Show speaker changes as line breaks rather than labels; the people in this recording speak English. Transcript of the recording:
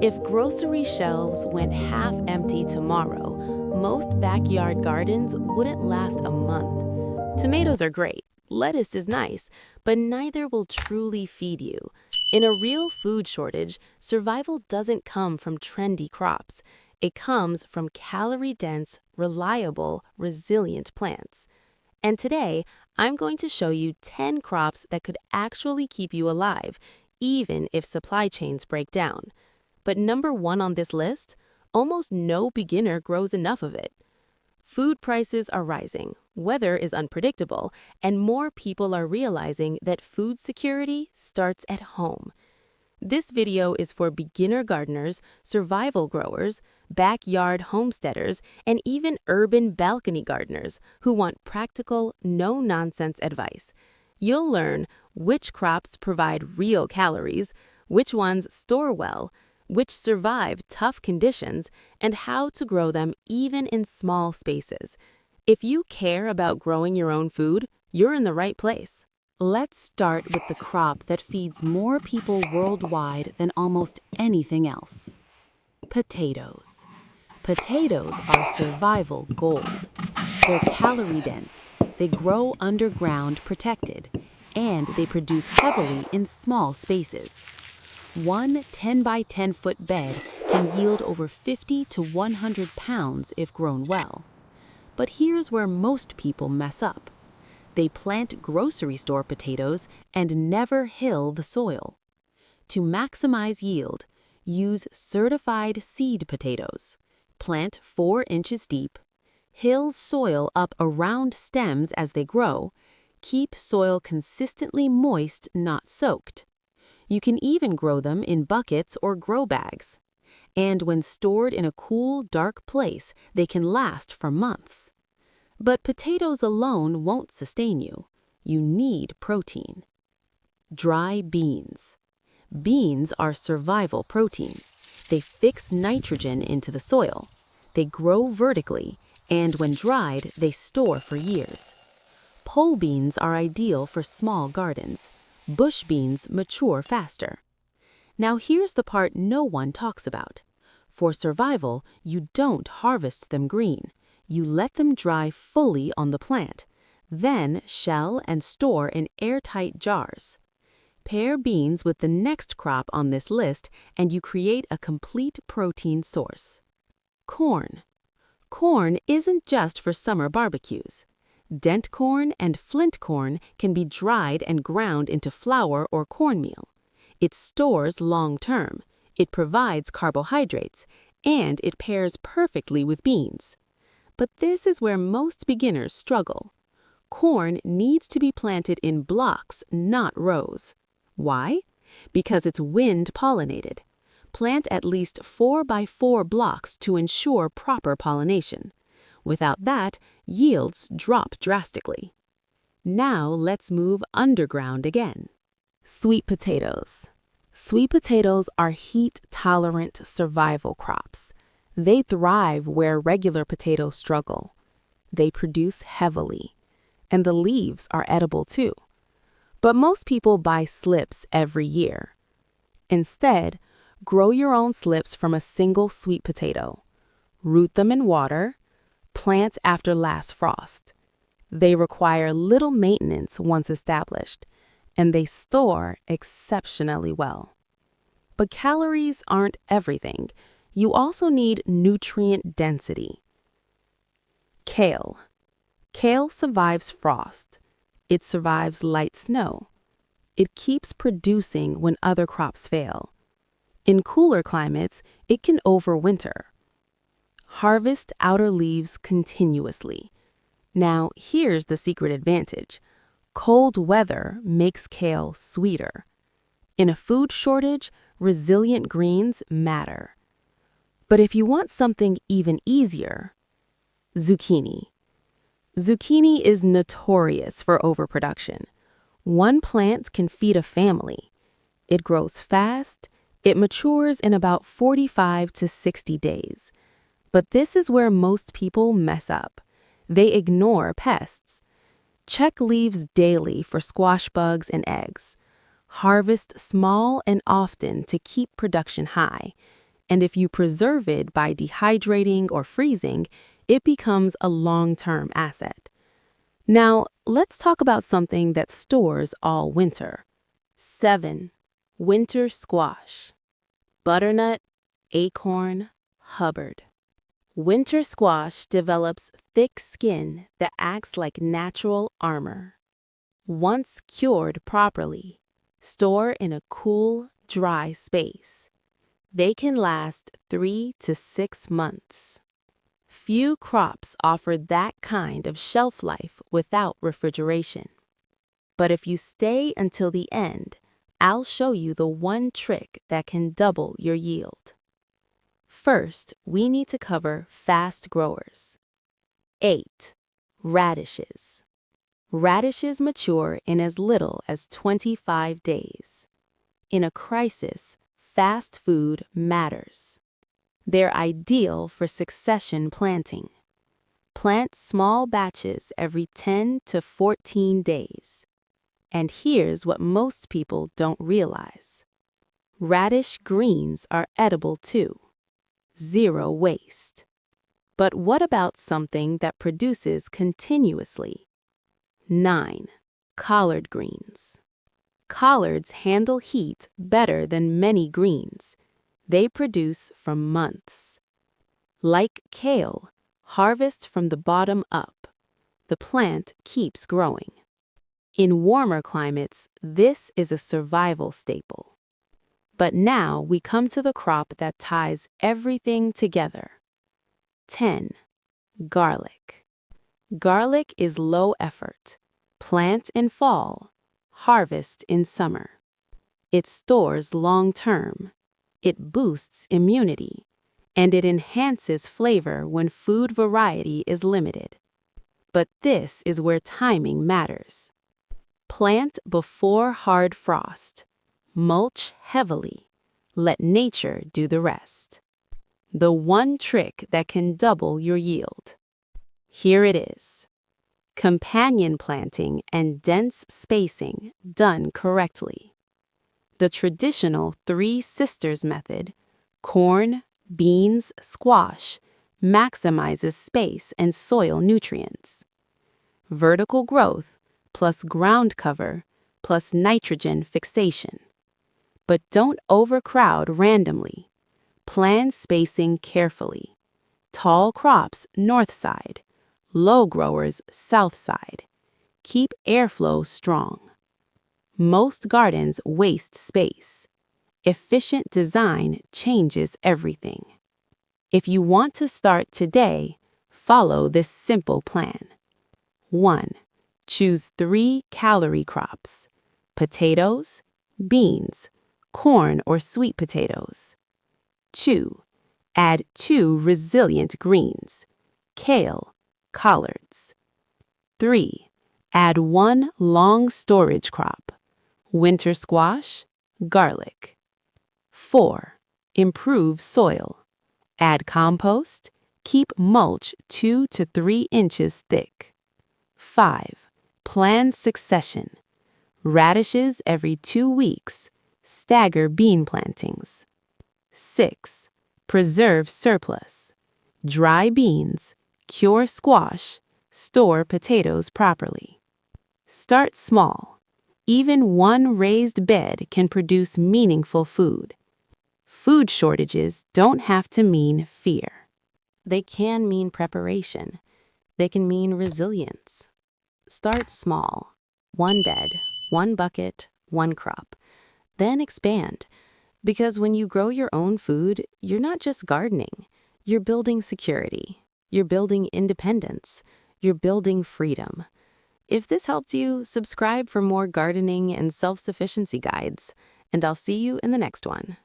If grocery shelves went half empty tomorrow, most backyard gardens wouldn't last a month. Tomatoes are great, lettuce is nice, but neither will truly feed you. In a real food shortage, survival doesn't come from trendy crops. It comes from calorie-dense, reliable, resilient plants. And today, I'm going to show you 10 crops that could actually keep you alive, even if supply chains break down. But number one on this list, almost no beginner grows enough of it. Food prices are rising, weather is unpredictable, and more people are realizing that food security starts at home. This video is for beginner gardeners, survival growers, backyard homesteaders, and even urban balcony gardeners who want practical, no-nonsense advice. You'll learn which crops provide real calories, which ones store well, which survive tough conditions, and how to grow them even in small spaces. If you care about growing your own food, you're in the right place.
Let's start with the crop that feeds more people worldwide than almost anything else. Potatoes. Potatoes are survival gold. They're calorie-dense, they grow underground protected, and they produce heavily in small spaces. One 10 by 10 foot bed can yield over 50 to 100 pounds if grown well. But here's where most people mess up. They plant grocery store potatoes and never hill the soil. To maximize yield, use certified seed potatoes. Plant 4 inches deep, hill soil up around stems as they grow, keep soil consistently moist, not soaked. You can even grow them in buckets or grow bags. And when stored in a cool, dark place, they can last for months. But potatoes alone won't sustain you. You need protein. Dry beans. Beans are survival protein. They fix nitrogen into the soil. They grow vertically, and when dried, they store for years. Pole beans are ideal for small gardens. Bush beans mature faster. Now here's the part no one talks about. For survival, you don't harvest them green. You let them dry fully on the plant, then shell and store in airtight jars. Pair beans with the next crop on this list and you create a complete protein source. Corn. Corn isn't just for summer barbecues. Dent corn and flint corn can be dried and ground into flour or cornmeal. It stores long-term, it provides carbohydrates, and it pairs perfectly with beans. But this is where most beginners struggle. Corn needs to be planted in blocks, not rows. Why? Because it's wind-pollinated. Plant at least 4 by 4 blocks to ensure proper pollination. Without that, yields drop drastically. Now let's move underground again. Sweet potatoes. Sweet potatoes are heat-tolerant survival crops. They thrive where regular potatoes struggle. They produce heavily, and the leaves are edible too. But most people buy slips every year. Instead, grow your own slips from a single sweet potato. Root them in water. Plant after last frost. They require little maintenance once established, and they store exceptionally well. But calories aren't everything. You also need nutrient density. Kale. Kale survives frost. It survives light snow. It keeps producing when other crops fail. In cooler climates, it can overwinter. Harvest outer leaves continuously. Now, here's the secret advantage. Cold weather makes kale sweeter. In a food shortage, resilient greens matter. But if you want something even easier, zucchini. Zucchini is notorious for overproduction. One plant can feed a family. It grows fast. It matures in about 45 to 60 days. But this is where most people mess up. They ignore pests. Check leaves daily for squash bugs and eggs. Harvest small and often to keep production high.
And if you preserve it by dehydrating or freezing, it becomes a long-term asset. Now, let's talk about something that stores all winter. 7. Winter squash. Butternut, acorn, Hubbard. Winter squash develops thick skin that acts like natural armor. Once cured properly, store in a cool, dry space. They can last 3 to 6 months. Few crops offer that kind of shelf life without refrigeration. But if you stay until the end, I'll show you the one trick that can double your yield. First, we need to cover fast growers. 8. Radishes. Radishes mature in as little as 25 days. In a crisis, fast food matters. They're ideal for succession planting. Plant small batches every 10 to 14 days. And here's what most people don't realize. Radish greens are edible too. 0 waste. But what about something that produces continuously? 9. Collard greens. Collards handle heat better than many greens. They produce for months. Like kale, harvest from the bottom up. The plant keeps growing. In warmer climates, this is a survival staple. But now we come to the crop that ties everything together. 10. Garlic. Garlic is low effort. Plant in fall, harvest in summer. It stores long term. It boosts immunity. And it enhances flavor when food variety is limited. But this is where timing matters. Plant before hard frost. Mulch heavily. Let nature do the rest. The one trick that can double your yield. Here it is. Companion planting and dense spacing done correctly. The traditional 3 sisters method, corn, beans, squash, maximizes space and soil nutrients. Vertical growth plus ground cover plus nitrogen fixation. But don't overcrowd randomly. Plan spacing carefully. Tall crops north side, low growers south side. Keep airflow strong. Most gardens waste space. Efficient design changes everything. If you want to start today, follow this simple plan. 1. Choose 3 calorie crops: potatoes, beans, corn or sweet potatoes. 2. Add 2 resilient greens: kale, collards. 3. Add 1 long storage crop: winter squash, garlic. 4. Improve soil. Add compost. Keep mulch 2 to 3 inches thick. 5. Plan succession. Radishes every 2 weeks. Stagger bean plantings. 6. Preserve surplus. Dry beans, cure squash, store potatoes properly. Start small. Even 1 raised bed can produce meaningful food. Food shortages don't have to mean fear. They can mean preparation. They can mean resilience. Start small. 1 bed, 1 bucket, 1 crop. Then expand. Because when you grow your own food, you're not just gardening. You're building security. You're building independence. You're building freedom. If this helped you, subscribe for more gardening and self-sufficiency guides. And I'll see you in the next one.